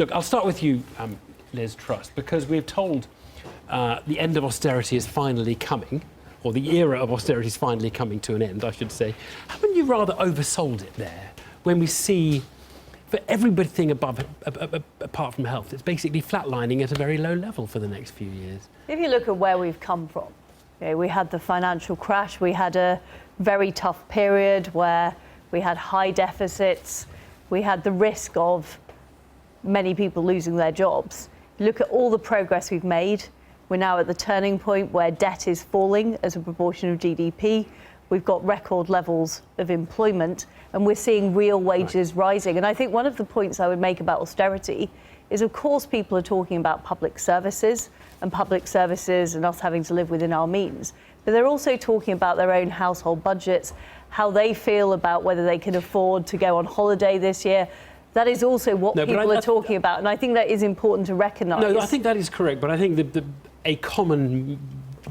Look, I'll start with you, Liz Truss, because we're told the end of austerity is finally coming, or the era of austerity is finally coming to an end, I should say. Haven't you rather oversold it there when we see, for everything apart from health, it's basically flatlining at a very low level for the next few years? If you look at where we've come from, we had the financial crash, we had a very tough period where we had high deficits, we had the risk of many people losing their jobs. Look at all the progress we've made. We're now at the turning point where debt is falling as a proportion of GDP. We've got record levels of employment and we're seeing real wages rising. And I think one of the points I would make about austerity is, of course, people are talking about public services and us having to live within our means. But they're also talking about their own household budgets, how they feel about whether they can afford to go on holiday this year. That is also what people are talking about, and I think that is important to recognise. No, I think that is correct, but I think a common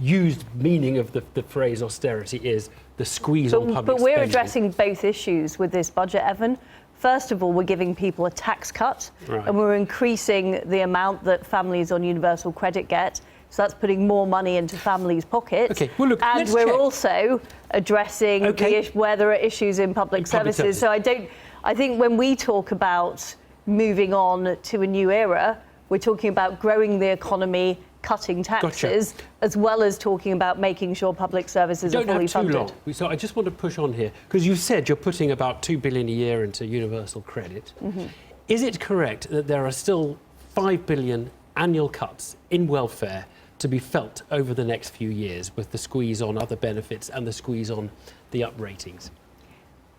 used meaning of the phrase austerity is the squeeze on public spending. But we're addressing both issues with this budget, Evan. First of all, we're giving people a tax cut, and we're increasing the amount that families on universal credit get. So that's putting more money into families' pockets. Okay. Well, look, and we're also addressing where there are issues in public services. So I think when we talk about moving on to a new era, we're talking about growing the economy, cutting taxes, as well as talking about making sure public services are fully funded. Don't have too long. So I just want to push on here, because you said you're putting about £2 billion a year into universal credit. Is it correct that there are still £5 billion annual cuts in welfare to be felt over the next few years, with the squeeze on other benefits and the squeeze on the up ratings?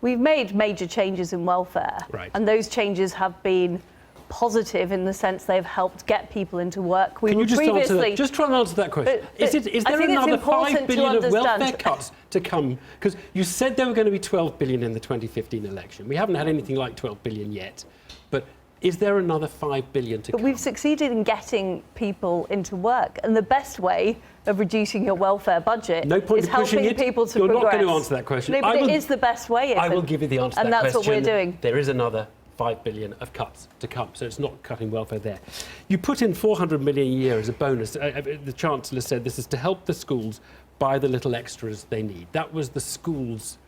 We've made major changes in welfare, and those changes have been positive in the sense they've helped get people into work. Can you just answer that? Just try and answer that question. Is there another £5 billion of welfare cuts to come? Because you said there were going to be £12 billion in the 2015 election. We haven't had anything like £12 billion yet, but is there another £5 billion to come? But we've succeeded in getting people into work, and the best way of reducing your welfare budget is helping people to progress. You're not going to answer that question. No, but it is the best way. I will give you the answer to that question. And that's what we're doing. There is another £5 billion of cuts to come, so it's not cutting welfare there. You put in £400 million a year as a bonus. The Chancellor said this is to help the schools buy the little extras they need. That was the schools'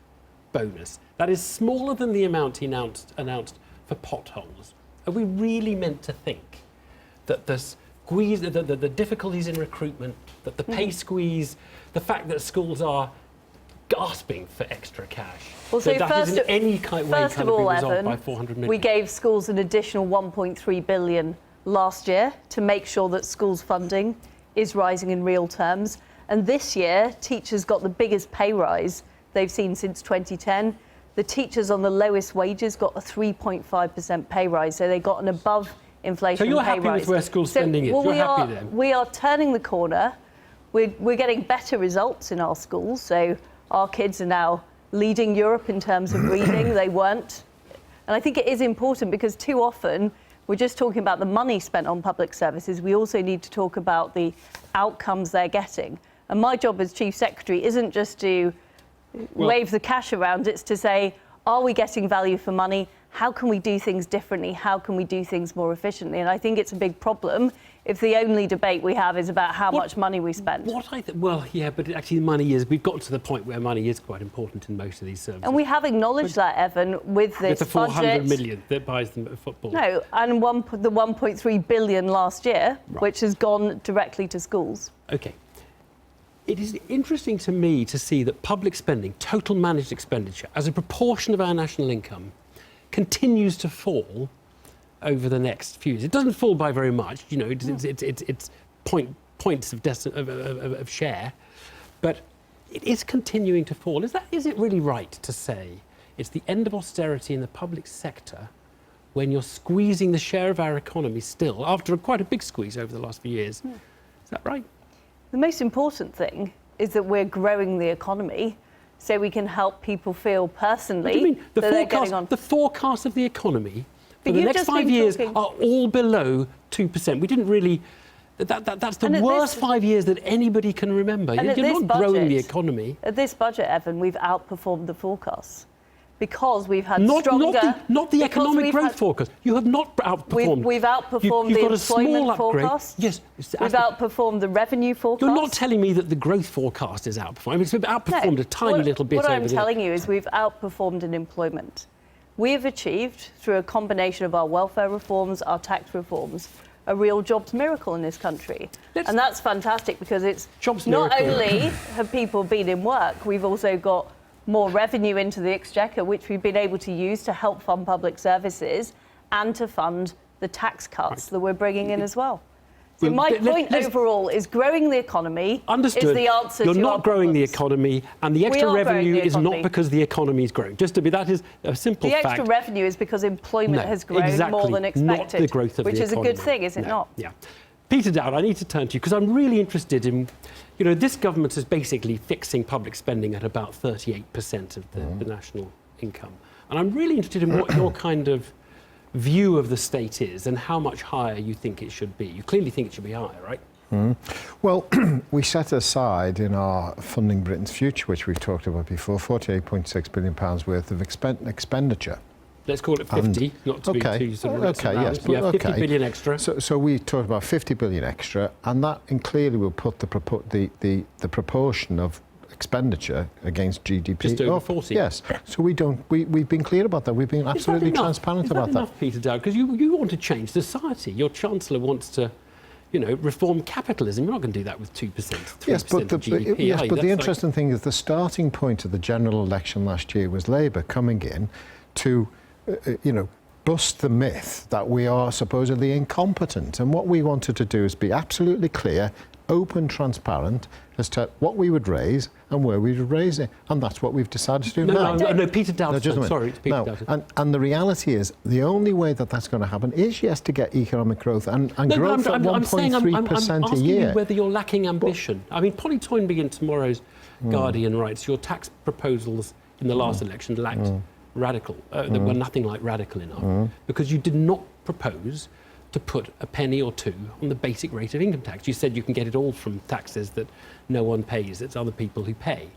bonus. That is smaller than the amount he announced for potholes. Are we really meant to think that the squeeze, the difficulties in recruitment, that the pay squeeze, the fact that schools are gasping for extra cash, well, so that isn't any kind of way first of all, Evan, by 400 million? We gave schools an additional 1.3 billion last year to make sure that schools funding is rising in real terms. And this year, teachers got the biggest pay rise they've seen since 2010. The teachers on the lowest wages got a 3.5% pay rise, so they got an above inflation pay rise. So you're happy with where school spending is? You're happy then? We are turning the corner. We're getting better results in our schools. So our kids are now leading Europe in terms of reading. They weren't. And I think it is important because too often we're just talking about the money spent on public services. We also need to talk about the outcomes they're getting. And my job as Chief Secretary isn't just to wave the cash around, it's to say, are we getting value for money? How can we do things differently? How can we do things more efficiently? And I think it's a big problem if the only debate we have is about how much money we spend. Well, yeah, but actually the money is, we've got to the point where money is quite important in most of these services. And we have acknowledged that, Evan, with this budget. With the 400 million that buys them football. No, and the 1.3 billion last year, which has gone directly to schools. OK. It is interesting to me to see that public spending, total managed expenditure, as a proportion of our national income, continues to fall over the next few years. It doesn't fall by very much, you know, it's points of share, but it is continuing to fall. Is it really right to say it's the end of austerity in the public sector when you're squeezing the share of our economy still, after quite a big squeeze over the last few years? Is that right? The most important thing is that we're growing the economy so we can help people feel personally what do you mean? they're getting on. The forecast of the economy for the next 5 years are all below 2%. We didn't really... That's the worst 5 years that anybody can remember. You're not growing the economy. At this budget, Evan, we've outperformed the forecasts. because we've had Not the because economic we've growth had- forecast. You have not outperformed. We've outperformed You've the got a small employment upgrade. forecast. Yes. We've outperformed the revenue forecast. You're not telling me that the growth forecast is outperformed. I mean, it's outperformed a tiny little bit. What over I'm the- telling you is we've outperformed in employment. We have achieved, through a combination of our welfare reforms, our tax reforms, a real jobs miracle in this country. And that's fantastic because it's Jobs not miracle. only have people been in work, we've also got more revenue into the exchequer, which we've been able to use to help fund public services and to fund the tax cuts that we're bringing in as well. So Well, my let's- point overall is growing the economy Understood. is the answer You're to our not growing the problems. economy, and the We extra are growing revenue the is not economy. because the economy is growing. Just to be, that is a simple The fact. extra revenue is because employment No, has grown exactly, more than expected, not the growth of which the is a economy. good thing, is it No, not? Yeah. Peter Dowd, I need to turn to you because I'm really interested in, this government is basically fixing public spending at about 38% of the national income. And I'm really interested in what your kind of view of the state is and how much higher you think it should be. You clearly think it should be higher, right? Well, we set aside in our Funding Britain's Future, which we've talked about before, £48.6 billion worth of expenditure. Let's call it 50, not to be too sort of yes, but yeah, 50 billion extra. So we talked about 50 billion extra, and that clearly will put the proportion of expenditure against GDP Just over up. 40. Yes. So we've been clear about that. We've been absolutely transparent about that. Is that enough, Peter Dowd? Because you want to change society. Your Chancellor wants to, reform capitalism. You're not going to do that with 2%, 3% Yes, but of GDP. but the interesting thing is the starting point of the general election last year was Labour coming in to, bust the myth that we are supposedly incompetent. And what we wanted to do is be absolutely clear, open, transparent as to what we would raise and where we would raise it. And that's what we've decided to do now. No, Peter Dowd. just a minute. Sorry, it's Peter No, Dowd. and the reality is, the only way that that's going to happen is, yes, to get economic growth and growth at 1.3% I'm a year. you whether you're lacking ambition. I mean, Polly Toynbee in tomorrow's Guardian writes, your tax proposals in the last election lacked radical, that were nothing like radical enough, because you did not propose to put a penny or two on the basic rate of income tax. You said you can get it all from taxes that no one pays, it's other people who pay.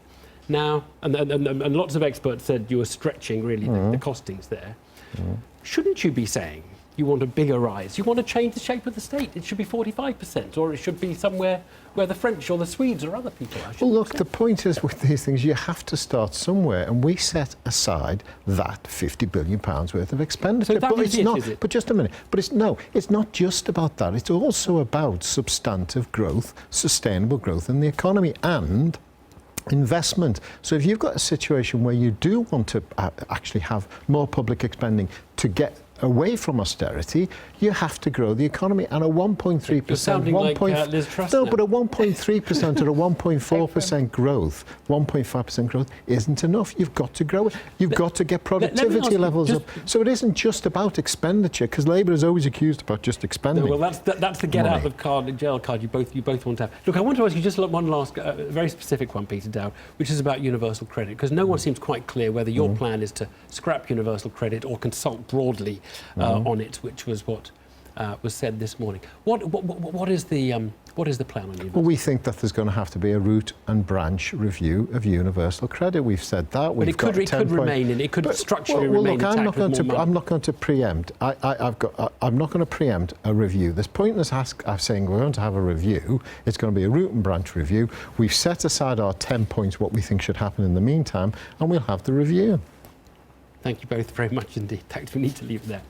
Now, and lots of experts said you were stretching really the costings there. Shouldn't you be saying you want a bigger rise? You want to change the shape of the state? It should be 45%, or it should be somewhere where the French or the Swedes or other people are. Well, look, the point is with these things, you have to start somewhere, and we set aside that £50 billion worth of expenditure. So that but is it's it, not. is it? But just a minute. But it's not just about that. It's also about substantive growth, sustainable growth in the economy, and investment. So if you've got a situation where you do want to actually have more public spending to get away from austerity, you have to grow the economy. And a 1.3%, You're sounding like Liz Truss no, now. but a 1.3% or a 1.4% growth, 1.5% growth isn't enough. You've got to grow it. You've got to get productivity levels up. So it isn't just about expenditure, because Labour is always accused about just expending. No, well, that's the get out of jail card you both want to have. Look, I want to ask you just one last, very specific one, Peter Dowd, which is about universal credit, because no one seems quite clear whether your plan is to scrap universal credit or consult broadly on it, which was what was said this morning. What is the plan on universal? Well, we think that there's going to have to be a root and branch review of universal credit. We've said that. But it could remain in. It could structurally remain intact. I'm not going to preempt. I'm not going to preempt a review. There's pointless saying we're going to have a review. It's going to be a root and branch review. We've set aside our 10 points, what we think should happen in the meantime, and we'll have the review. Thank you both very much indeed. Thanks. We need to leave it there.